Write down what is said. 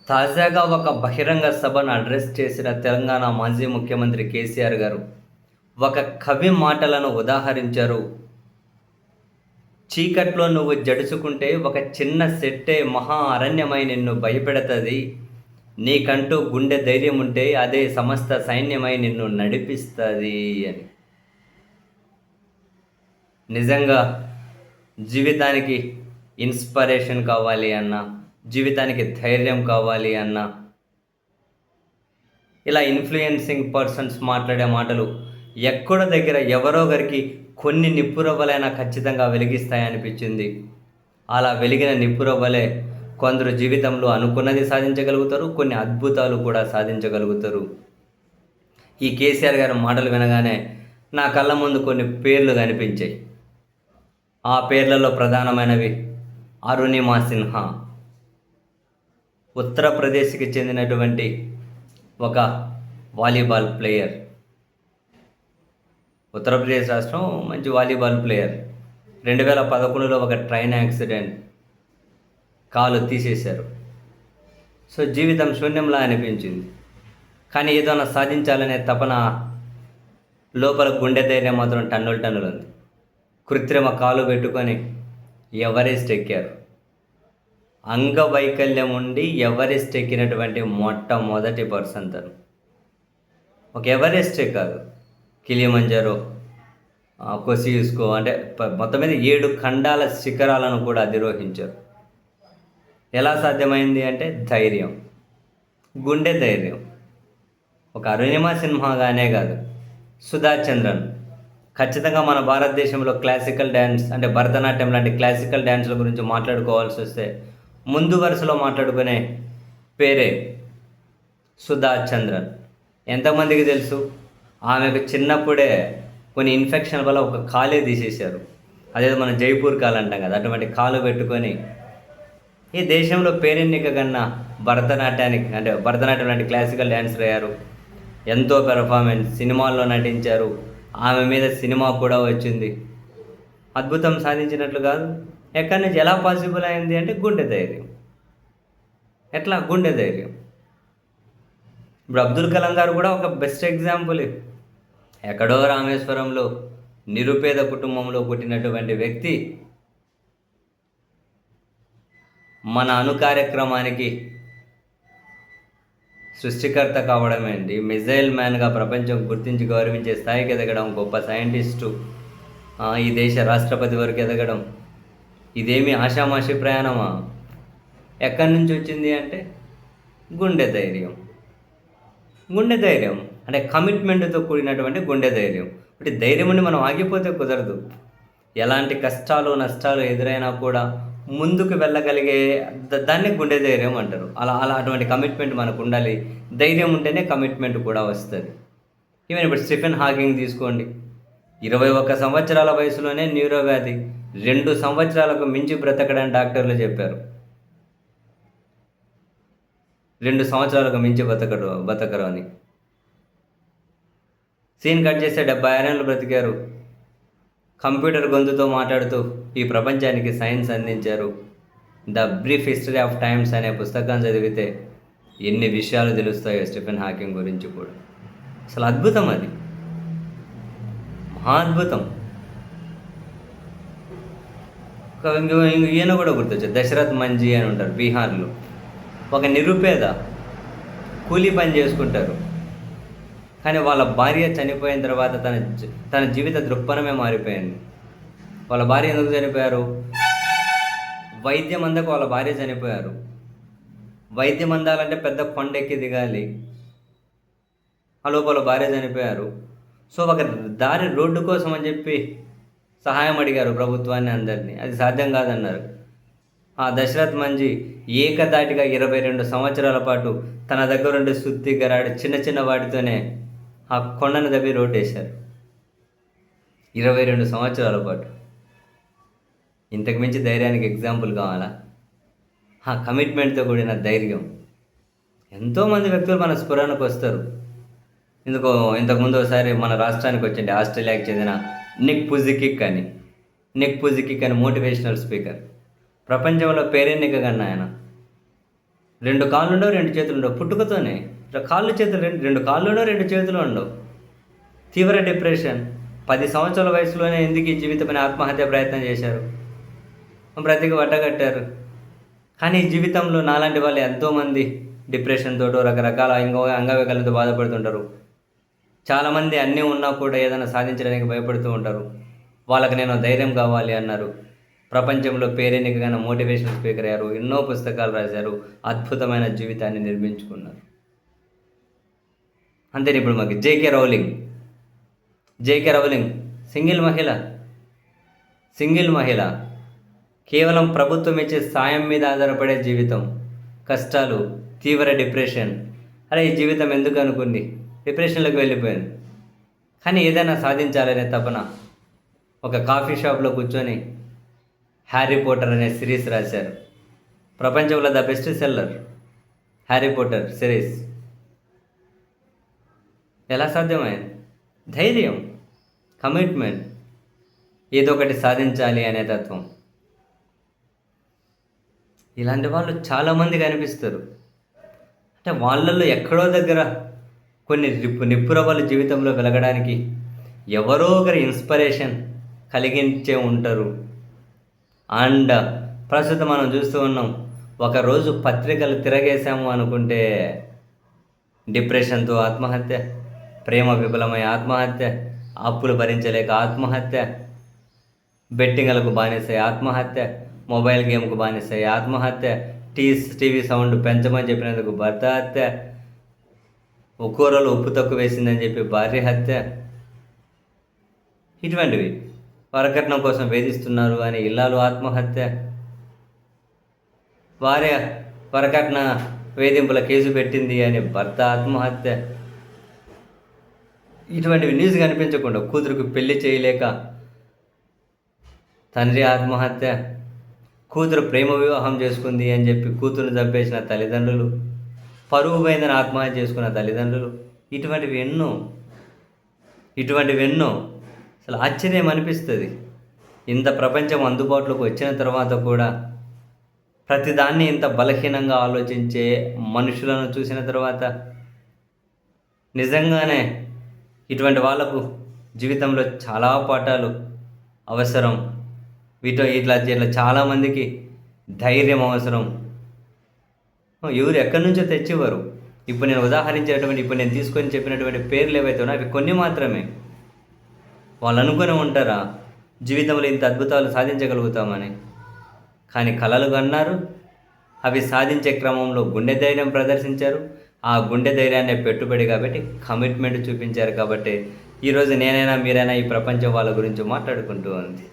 తాజాగా ఒక బహిరంగ సభను అడ్రెస్ చేసిన తెలంగాణ మాజీ ముఖ్యమంత్రి కేసీఆర్ గారు ఒక కవి మాటలను ఉదాహరించారు. చీకట్లో నువ్వు జడుచుకుంటే ఒక చిన్న సెట్టే మహా అరణ్యమై నిన్ను భయపెడతది. నీకంటూ గుండె ధైర్యం ఉంటే అదే సమస్త సైన్యమై నిన్ను నడిపిస్తుంది అని. నిజంగా జీవితానికి ఇన్స్పిరేషన్ కావాలి అన్నా, జీవితానికి ధైర్యం కావాలి అన్నా, ఇలా ఇన్‌ఫ్లుయెన్సింగ్ పర్సన్స్ మాట్లాడే మాటలు ఎక్కడో దగ్గర ఎవరో ఒకరికి కొన్ని నిప్పురవ్వలైనా ఖచ్చితంగా వెలిగిస్తాయనిపించింది. అలా వెలిగిన నిప్పురవ్వలే కొందరు జీవితంలో అనుకున్నది సాధించగలుగుతారు. కొన్ని అద్భుతాలు కూడా సాధించగలుగుతారు. ఈ కేసీఆర్ గారి మాటలు వినగానే నా కళ్ళ ముందు కొన్ని పేర్లు కనిపించాయి. ఆ పేర్లలో ప్రధానమైనవి అరుణిమా సిన్హా, ఉత్తరప్రదేశ్‌కి చెందినటువంటి ఒక వాలీబాల్ ప్లేయర్. ఉత్తరప్రదేశ్ రాష్ట్రం మంచి వాలీబాల్ ప్లేయర్. 2011లో ఒక ట్రైన్ యాక్సిడెంట్, కాలు తీసేశారు. సో జీవితం శూన్యంలా అనిపించింది. కానీ ఏదైనా సాధించాలనే తపన, లోపల గుండె ధైర్యం మాత్రం టన్నులు టన్నులు ఉంది. కృత్రిమ కాలు పెట్టుకొని ఎవరెస్ట్ ఎక్కారు. అంగవైకల్యం ఉండి ఎవరెస్ట్ ఎక్కినటువంటి మొట్టమొదటి పర్సన్ తను. ఒక ఎవరెస్టే కాదు, కిలిమంజారో, కొసియుస్కో, అంటే మొత్తం మీద 7 ఖండాల శిఖరాలను కూడా అధిరోహించారు. ఎలా సాధ్యమైంది అంటే ధైర్యం, గుండె ధైర్యం. ఒక అరుణిమా సిన్హాగానే కాదు, సుధా చంద్రన్. ఖచ్చితంగా మన భారతదేశంలో క్లాసికల్ డ్యాన్స్ అంటే భరతనాట్యం లాంటి క్లాసికల్ డ్యాన్స్ల గురించి మాట్లాడుకోవాల్సి వస్తే ముందు వరుసలో మాట్లాడుకునే పేరే సుధా చంద్రన్. ఎంతమందికి తెలుసు? ఆమెకు చిన్నప్పుడే కొన్ని ఇన్ఫెక్షన్ వల్ల ఒక కాలే తీసేశారు. అదేదో మనం జైపూర్ కాలు అంటాం కదా, అటువంటి కాలు పెట్టుకొని ఈ దేశంలో పేరెన్నిక కన్నా భరతనాట్యానికి అంటే భరతనాట్యం లాంటి క్లాసికల్ డ్యాన్సర్ అయ్యారు. ఎంతో పెర్ఫార్మెన్స్, సినిమాల్లో నటించారు. ఆమె మీద సినిమా కూడా వచ్చింది. అద్భుతం సాధించినట్లు కాదు. ఎక్కడి నుంచి ఎలా పాసిబుల్ అయింది అంటే గుండె ధైర్యం. ఎట్లా? గుండె ధైర్యం. ఇప్పుడు అబ్దుల్ కలాం గారు కూడా ఒక బెస్ట్ ఎగ్జాంపుల్. ఎక్కడో రామేశ్వరంలో నిరుపేద కుటుంబంలో పుట్టినటువంటి వ్యక్తి మన అణు కార్యక్రమానికి సృష్టికర్త కావడం ఏంటి, మిజైల్ మ్యాన్గా ప్రపంచం గుర్తించి గౌరవించే స్థాయికి ఎదగడం, గొప్ప సైంటిస్టు, ఈ దేశ రాష్ట్రపతి వరకు ఎదగడం, ఇదేమి ఆషామాషి ప్రయాణమా? ఎక్కడి నుంచి వచ్చింది అంటే గుండె ధైర్యం. గుండె ధైర్యం అంటే కమిట్మెంట్తో కూడినటువంటి గుండె ధైర్యం. అంటే ధైర్యం ఉండి మనం ఆగిపోతే కుదరదు. ఎలాంటి కష్టాలు నష్టాలు ఎదురైనా కూడా ముందుకు వెళ్ళగలిగే దాన్ని గుండె ధైర్యం అంటారు. అలా అలా అటువంటి కమిట్మెంట్ మనకు ఉండాలి. ధైర్యం ఉంటేనే కమిట్మెంట్ కూడా వస్తుంది. ఈవెన్ ఇప్పుడు స్టీఫెన్ హాకింగ్ తీసుకోండి. 21 సంవత్సరాల వయసులోనే న్యూరో వ్యాధి, 2 సంవత్సరాలకు మించి బ్రతకడని డాక్టర్లు చెప్పారు. 2 సంవత్సరాలకు మించి బతకరు అని. సీన్ కట్ చేస్తే 76 ఏళ్ళు బ్రతికారు. కంప్యూటర్ గొంతుతో మాట్లాడుతూ ఈ ప్రపంచానికి సైన్స్ అందించారు. The brief history of times అనే పుస్తకం చదివితే ఎన్ని విషయాలు తెలుస్తాయో స్టీఫెన్ హాకింగ్ గురించి కూడా. అసలు అద్భుతం, అది మహా అద్భుతం. ఈయన కూడా గుర్తొచ్చారు, దశరథ్ మంజీ అని ఉంటారు బీహార్లో. ఒక నిరుపేద, కూలీ పని చేసుకుంటారు. కానీ వాళ్ళ భార్య చనిపోయిన తర్వాత తన జీవిత దృక్పథమే మారిపోయింది. వాళ్ళ భార్య ఎందుకు చనిపోయారు? వైద్యం అందక వాళ్ళ భార్య చనిపోయారు. వైద్యం అందాలంటే పెద్ద కొండెక్కి దిగాలి. ఆ లోపల భార్య చనిపోయారు. సో ఒక దారి రోడ్డు కోసం అని చెప్పి సహాయం అడిగారు ప్రభుత్వాన్ని, అందరినీ. అది సాధ్యం కాదన్నారు. ఆ దశరథ్ మంజీ ఏకదాటిగా 22 సంవత్సరాల పాటు తన దగ్గరుండి సుత్తి గరాడు చిన్న చిన్న వాటితోనే ఆ కొండను దవ్వి రోడ్డు వేశారు. 22 సంవత్సరాల పాటు. ఇంతకు మించి ధైర్యానికి ఎగ్జాంపుల్ కావాలా? ఆ కమిట్మెంట్తో కూడిన ధైర్యం. ఎంతోమంది వ్యక్తులు మన స్ఫురణకు వస్తారు. ఇంతకుముందు ఒకసారి మన రాష్ట్రానికి వచ్చింది ఆస్ట్రేలియాకి చెందిన నిక్ పుజికిక్ అని మోటివేషనల్ స్పీకర్. ప్రపంచంలో పేరెన్నిక కన్నా ఆయన. 2 కాళ్ళుండవు, 2 చేతులుండవు పుట్టుకతోనే. ఇట్లా కాళ్ళు చేతులు 2 కాళ్ళుండవు, 2 చేతులు ఉండవు. తీవ్ర డిప్రెషన్. 10 సంవత్సరాల వయసులోనే ఎందుకు ఈ జీవితమని ఆత్మహత్య ప్రయత్నం చేశారు, బ్రతికి వట్టగట్టారు. కానీ ఈ జీవితంలో నాలాంటి వాళ్ళు ఎంతోమంది డిప్రెషన్ తోటో రకరకాల అంగవైకల్యంతో బాధపడుతుంటారు. చాలామంది అన్నీ ఉన్నా కూడా ఏదైనా సాధించడానికి భయపడుతూ ఉంటారు. వాళ్ళకి నేను ధైర్యం కావాలి అన్నారు. ప్రపంచంలో పేరెన్నికైన మోటివేషన్ స్పీకర్ అయ్యారు. ఎన్నో పుస్తకాలు రాశారు. అద్భుతమైన జీవితాన్ని నిర్మించుకున్నారు. అంతే. ఇప్పుడు మాకు జేకే రౌలింగ్ సింగిల్ మహిళ, కేవలం ప్రభుత్వం ఇచ్చే సాయం మీద ఆధారపడే జీవితం, కష్టాలు, తీవ్ర డిప్రెషన్. అరే ఈ జీవితం ఎందుకు అనుకుంది, డిప్రెషన్లోకి వెళ్ళిపోయింది. కానీ ఏదైనా సాధించాలనే తపన. ఒక కాఫీ షాప్లో కూర్చొని హ్యారీ పోటర్ అనే సిరీస్ రాశారు. ప్రపంచంలో the best seller Harry Potter series. ఎలా సాధ్యమైంది? ధైర్యం, కమిట్మెంట్, ఏదో ఒకటి సాధించాలి అనే తత్వం. ఇలాంటి వాళ్ళు చాలామంది కనిపిస్తారు. అంటే వాళ్ళల్లో ఎక్కడో దగ్గర కొన్ని నిప్పురవ్వల జీవితంలో వెలగడానికి ఎవరో ఒకరి ఇన్స్పిరేషన్ కలిగించే ఉంటారు. అండ్ ప్రస్తుతం మనం చూస్తూ ఉన్నాం, ఒకరోజు పత్రికలు తిరగేసాము అనుకుంటే డిప్రెషన్తో ఆత్మహత్య, ప్రేమ విఫలమై ఆత్మహత్య, అప్పులు భరించలేక ఆత్మహత్య, బెట్టింగ్లకు బానిసై ఆత్మహత్య, మొబైల్ గేమ్కు బానిసై ఆత్మహత్య, టీవీ సౌండ్ పెంచమని చెప్పినందుకు భర్త హత్య, కూరలో ఉప్పు తక్కువ వేసిందని చెప్పి భార్య హత్య. ఇటువంటివి. వరకట్నం కోసం వేధిస్తున్నారు అని ఇల్లాలు ఆత్మహత్య, భార్య వరకట్న వేధింపుల కేసు పెట్టింది అని భర్త ఆత్మహత్య. ఇటువంటివి న్యూస్ కనిపించకుండా కూతురుకు పెళ్లి చేయలేక తండ్రి ఆత్మహత్య, కూతురు ప్రేమ వివాహం చేసుకుంది అని చెప్పి కూతురుని చంపేసిన తల్లిదండ్రులు, పరువు పోయిందని ఆత్మహత్య చేసుకున్న తల్లిదండ్రులు. ఇటువంటివి ఎన్నో. అసలు ఆశ్చర్యం అనిపిస్తుంది. ఇంత ప్రపంచం అందుబాటులోకి వచ్చిన తర్వాత కూడా ప్రతిదాన్ని ఇంత బలహీనంగా ఆలోచించే మనుషులను చూసిన తర్వాత నిజంగానే ఇటువంటి వాళ్ళకు జీవితంలో చాలా పాఠాలు అవసరం. ఇట్లా చాలామందికి ధైర్యం అవసరం. ఎవరు ఎక్కడి నుంచో తెచ్చేవారు. ఇప్పుడు నేను తీసుకొని చెప్పినటువంటి పేర్లు ఏవైతే ఉన్నాయో అవి కొన్ని మాత్రమే. వాళ్ళు అనుకుని ఉంటారా జీవితంలో ఇంత అద్భుతాలు సాధించగలుగుతామని? కానీ కలలు కన్నారు. అవి సాధించే క్రమంలో గుండె ధైర్యం ప్రదర్శించారు. ఆ గుండె ధైర్యాన్ని పెట్టుబడి కాబట్టి కమిట్మెంట్ చూపించారు. కాబట్టి ఈరోజు నేనైనా మీరైనా ఈ ప్రపంచం వాళ్ళ గురించి మాట్లాడుకుంటూ ఉంది.